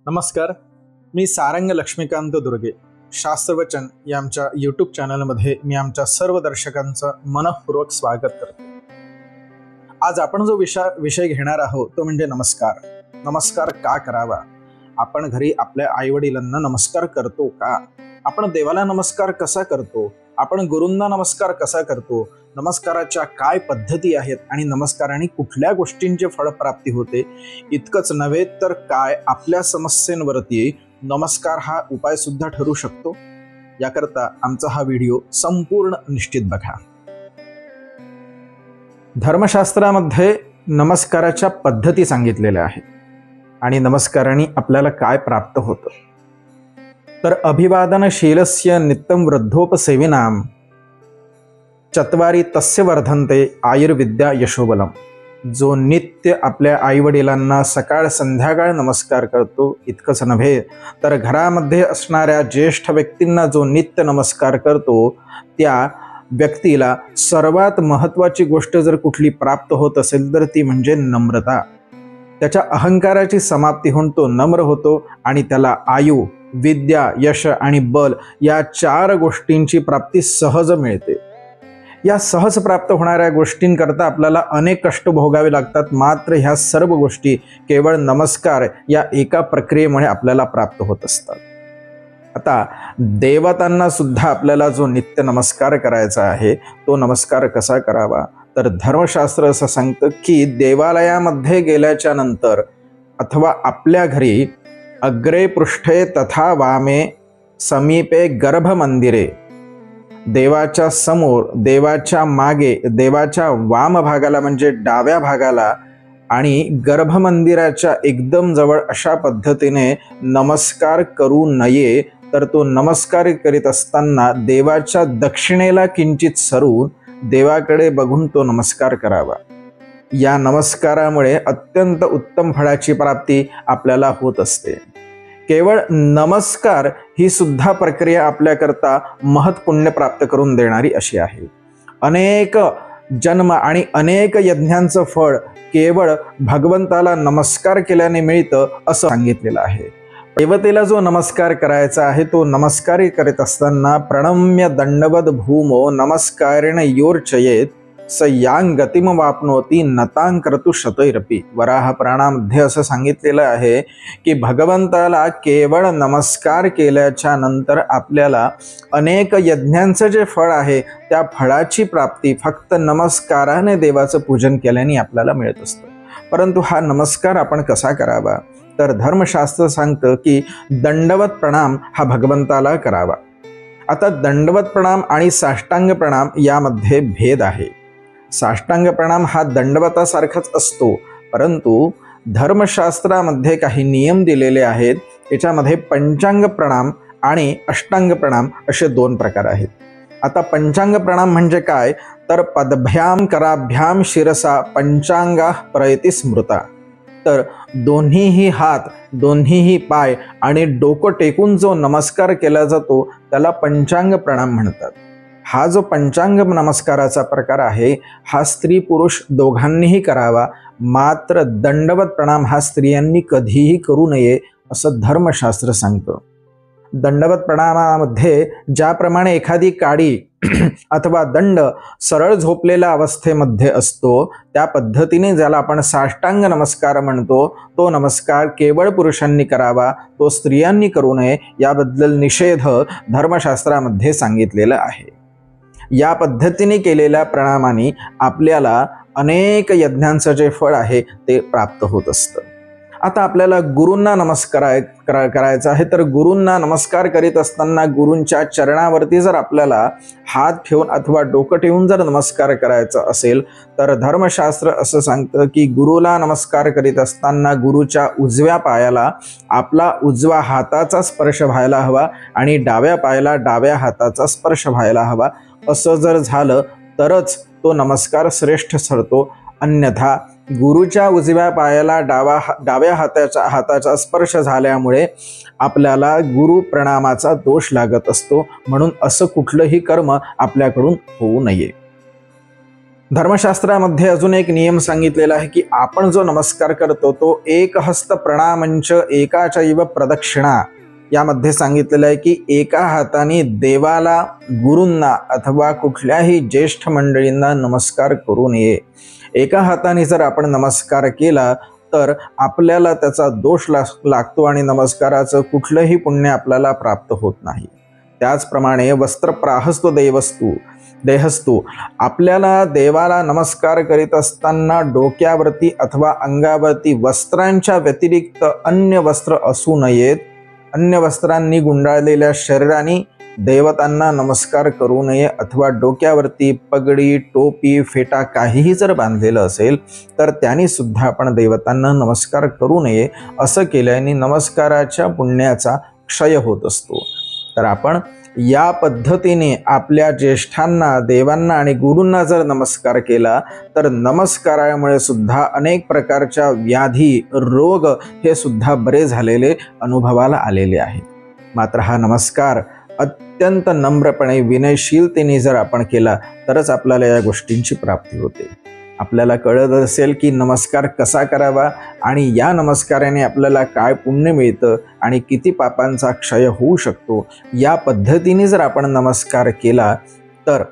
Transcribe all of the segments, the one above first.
नमस्कार, मी सारंग लक्ष्मीकांत दुर्गे. शास्त्रवचन या आमच्या यूट्यूब चॅनलमध्ये मी आमच्या सर्व दर्शकांचं मनःपूर्वक स्वागत करतो. आज आपण जो विषय घेणार आहोत तो म्हणजे नमस्कार. नमस्कार का करावा? आपण घरी आपल्या आईवडिलांना नमस्कार करतो का? आपण देवाला नमस्कार कसा करतो? आपण गुरूंना नमस्कार कसा करतो? नमस्काराच्या काय पद्धती आहेत आणि नमस्काराने कुठल्या गोष्टींची फळप्राप्ती होते? इतकंच नव्हे तर काय आपल्या समस्येंवरती नमस्कार हा उपाय सुद्धा ठरू शकतो? याकरता आमचा हा व्हिडिओ संपूर्ण निश्चित बघा. धर्मशास्त्रामध्ये नमस्काराच्या पद्धती सांगितलेल्या आहेत आणि नमस्काराने आपल्याला काय प्राप्त होतं. तर अभिवादनशीलस्य नित्यं वृद्धोपसेविनाम चत्वारी तस्य वर्धन्ते आयुर्विद्या यशोबलम. जो नित्य आपल्या आईवडिलांना सकाळ संध्याकाळ नमस्कार करतो, इतकंच नव्हे तर घरामध्ये असणाऱ्या ज्येष्ठ व्यक्तींना जो नित्य नमस्कार करतो, त्या व्यक्तीला सर्वात महत्त्वाची गोष्ट जर कुठली प्राप्त होत असेल तर ती म्हणजे नम्रता. त्याच्या अहंकाराची समाप्ती होऊन तो नम्र होतो आणि त्याला आयु, विद्या, यश आणि बल या 4 गोष्टींची प्राप्ती सहज मिळते. या सहज प्राप्त होणाऱ्या गोष्टींकरता आपल्याला अनेक कष्ट भोगावे लागतात, मात्र ह्या सर्व गोष्टी केवळ नमस्कार या एका प्रक्रियेमुळे आपल्याला प्राप्त होत असतात. आता देवतांना सुद्धा आपल्याला जो नित्य नमस्कार करायचा आहे तो नमस्कार कसा करावा? तर धर्मशास्त्र असं सांगतं की देवालयामध्ये गेल्याच्या नंतर अथवा आपल्या घरी अग्रे पृष्ठे तथा वामे समीपे गर्भमंदिरे, देवाच्या समोर, देवाच्या मागे, देवाच्या वाम भागाला म्हणजे डाव्या भागाला आणि गर्भमंदिराच्या एकदम जवळ अशा पद्धतीने नमस्कार करू नये. तर तो नमस्कार करीत असताना देवाच्या दक्षिणेला किंचित सरून देवाकडे बघून तो नमस्कार करावा. या नमस्कारामुळे अत्यंत उत्तम फळाची प्राप्ती आपल्याला होत असते. केवळ नमस्कार ही सुद्धा प्रक्रिया आपल्याकरता महत्पुण्य प्राप्त करून देणारी अशी आहे. अनेक जन्म आणि अनेक यज्ञांचं फळ केवळ भगवंताला नमस्कार केल्याने मिळतं असं सांगितलेलं आहे. देवतेला जो नमस्कार करायचा आहे तो नमस्कार करीत असताना प्रणम्य दंडवद भूमो नमस्कारेण योर्चयेत स यांग गतिम वापनोती नतां कर्तु शतैरपी. वराह पुराणामध्ये असं सांगितलेलं आहे की भगवंताला केवळ नमस्कार केल्याच्या नंतर आपल्याला अनेक यज्ञांचं जे फळ आहे त्या फळाची प्राप्ती फक्त नमस्काराने देवाचं पूजन केल्याने आपल्याला मिळत असतं. परंतु हा नमस्कार आपण कसा करावा? तर धर्मशास्त्र सांगतं की दंडवत प्रणाम हा भगवंताला करावा. आता दंडवत प्रणाम आणि साष्टांग प्रणाम यामध्ये भेद आहे. साष्टांग प्रणाम हा दंडवतासारखाच असतो, परंतु धर्मशास्त्रामध्ये काही नियम दिलेले आहेत. याच्यामध्ये पंचांग प्रणाम आणि अष्टांग प्रणाम असे 2 प्रकार आहेत. आता पंचांग प्रणाम म्हणजे काय? तर पदभ्याम कराभ्याम शिरसा पंचांगा प्रयती स्मृता. तर दोन्हीही हात, दोन्हीही पाय आणि डोकं टेकून जो नमस्कार केला जातो त्याला पंचांग प्रणाम म्हणतात. हा जो पंचांग नमस्काराचा प्रकार आहे हा स्त्री पुरुष दोघांनीही करावा, मात्र दंडवत प्रणाम हा स्त्रियांनी कधीही करू नये असं धर्मशास्त्र सांगतं. दंडवत प्रणामामध्ये ज्याप्रमाणे एखादी काडी अथवा दंड सरळ झोपलेल्या अवस्थेमध्ये असतो, त्या पद्धतीने ज्याला आपण साष्टांग नमस्कार म्हणतो तो नमस्कार केवळ पुरुषांनी करावा, तो स्त्रियांनी करू नये. याबद्दल निषेध धर्मशास्त्रामध्ये सांगितलेला आहे. या पद्धतीने केलेल्या प्रणामाने आपल्याला अनेक यज्ञांचं जे फळ आहे ते प्राप्त होत असतं. आता आपल्याला गुरूंना नमस्कार करायचा आहे. तर गुरूंना नमस्कार करीत असताना गुरूंच्या चरणावरती जर आपल्याला हात ठेवून अथवा डोकं ठेवून जर नमस्कार करायचा असेल तर धर्मशास्त्र असं सांगतं की गुरुला नमस्कार करीत असताना गुरुच्या उजव्या पायाला आपला उजवा हाताचा स्पर्श व्हायला हवा आणि डाव्या पायाला डाव्या हाताचा स्पर्श व्हायला हवा. असं जर झालं तरच तो नमस्कार श्रेष्ठ ठरतो. अन्यथा गुरुच्या उजव्या पायाला डाव्या हाताचा स्पर्श झाल्यामुळे आपल्याला गुरु प्रणामाचा दोष लागत असतो. म्हणून असं कुठलंही कर्म आपल्याकडून होऊ नये. धर्मशास्त्रामध्ये अजून एक नियम सांगितलेला आहे की आपण जो नमस्कार करतो तो एकहस्त प्रणामंच एकाचैव प्रदक्षिणा, यामध्ये सांगितलेलं आहे की एका हाताने देवाला, गुरूंना अथवा कुठल्याही ज्येष्ठ मंडळींना नमस्कार करू नये. एका हाताने जर आपण नमस्कार केला तर आपल्याला त्याचा दोष लागतो आणि नमस्काराचं कुठलंही पुण्य आपल्याला प्राप्त होत नाही. त्याचप्रमाणे वस्त्रप्राहस्तो देहस्तू, आपल्याला देवाला नमस्कार करीत असताना डोक्यावरती अथवा अंगावरती वस्त्रांच्या व्यतिरिक्त अन्य वस्त्र असू नयेत. अन्य वस्त्रांनी गुंडाळलेल्या शरीराने देवतांना नमस्कार करू नये अथवा डोक्यावरती पगडी, टोपी, फेटा काहीही जर बांधलेलं असेल तर त्यांनी सुद्धा आपण देवतांना नमस्कार करू नये. असं केल्याने नमस्काराच्या पुण्याचा क्षय होत असतो. तर आपण या पद्धतीने आपल्या ज्येष्ठांना, देवांना आणि गुरूंना जर नमस्कार केला तर नमस्कारामुळे सुद्धा अनेक प्रकारच्या व्याधी, रोग हे सुद्धा बरे झालेले अनुभवाला आलेले आहेत. मात्र हा नमस्कार अत्यंत नम्रपणे, विनयशीलतेने जर आपण केला तरच आपल्याला या गोष्टींची प्राप्ती होते. आपल्याला कळत असेल की नमस्कार कसा करावा आणि या नमस्काराने आपल्याला काय पुण्य मिळतं आणि किती पापांचा क्षय होऊ शकतो. या पद्धतीने जर आपण नमस्कार केला तर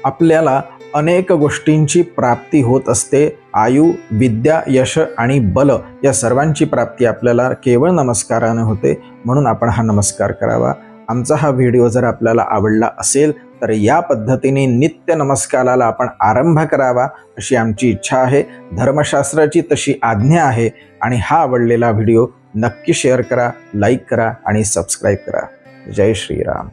आपल्याला अनेक गोष्टींची प्राप्ती होत असते. आयु, विद्या, यश आणि बल या सर्वांची प्राप्ती आपल्याला केवळ नमस्काराने होते. म्हणून आपण हा नमस्कार करावा. आमचा हा व्हिडिओ जर आपल्याला आवडला असेल तर या पद्धतीने नित्य नमस्काराला आपण आरंभ करावा अशी आमची इच्छा आहे. धर्मशास्त्राची तशी आज्ञा आहे. आणि हा आवडलेला व्हिडिओ नक्की शेअर करा, लाईक करा आणि सबस्क्राईब करा. जय श्रीराम.